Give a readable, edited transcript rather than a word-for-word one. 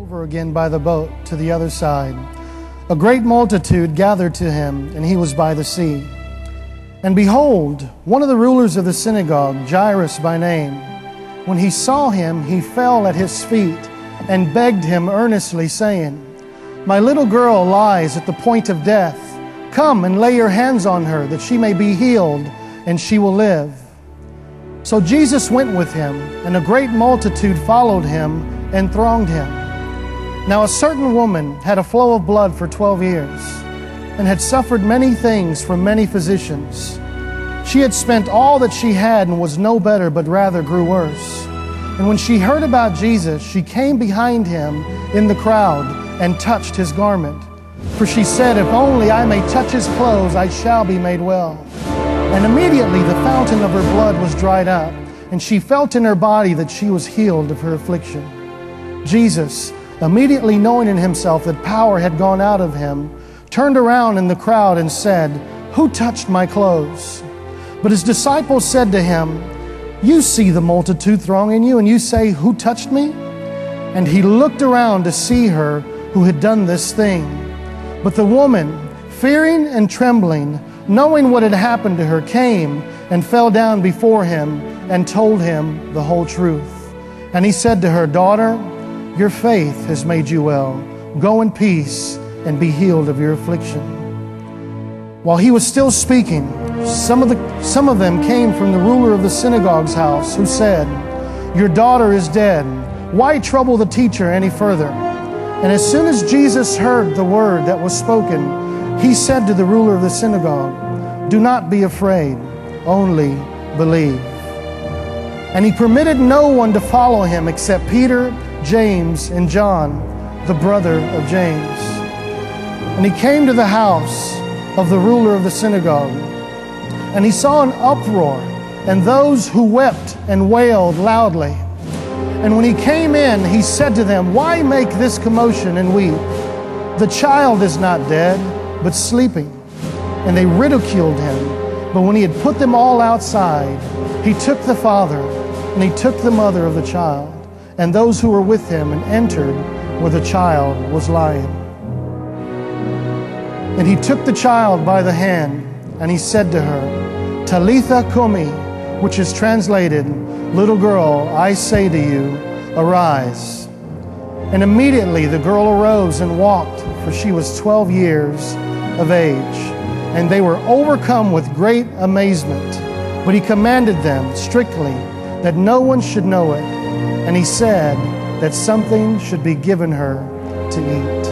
over again by the boat to the other side. A great multitude gathered to him, and he was by the sea. And behold, one of the rulers of the synagogue, Jairus by name, when he saw him, he fell at his feet and begged him earnestly, saying, "My little girl lies at the point of death. Come and lay your hands on her, that she may be healed, and she will live." So Jesus went with him, and a great multitude followed him and thronged him. Now a certain woman had a flow of blood for 12 years, and had suffered many things from many physicians. She had spent all that she had and was no better, but rather grew worse. And when she heard about Jesus, she came behind him in the crowd and touched his garment. For she said, "If only I may touch his clothes, I shall be made well." And immediately the fountain of her blood was dried up, and she felt in her body that she was healed of her affliction. Jesus, immediately knowing in himself that power had gone out of him, turned around in the crowd and said, "Who touched my clothes?" But his disciples said to him, "You see the multitude thronging you, and you say, 'Who touched me?'" And he looked around to see her who had done this thing. But the woman, fearing and trembling, knowing what had happened to her, came and fell down before him and told him the whole truth. And he said to her, "Daughter, your faith has made you well. Go in peace and be healed of your affliction." While he was still speaking, some of them came from the ruler of the synagogue's house, who said, "Your daughter is dead. Why trouble the teacher any further?" And as soon as Jesus heard the word that was spoken, he said to the ruler of the synagogue, "Do not be afraid, only believe." And he permitted no one to follow him except Peter, James, and John, the brother of James. And he came to the house of the ruler of the synagogue, and he saw an uproar and those who wept and wailed loudly. And when he came in, he said to them, "Why make this commotion and weep? The child is not dead, but sleeping." And they ridiculed him. But when he had put them all outside, he took the father and he took the mother of the child and those who were with him, and entered where the child was lying. And he took the child by the hand, and he said to her, "Talitha cumi," which is translated, "Little girl, I say to you, arise." And immediately the girl arose and walked, for she was 12 years of age. And they were overcome with great amazement. But he commanded them strictly that no one should know it. And he said that something should be given her to eat.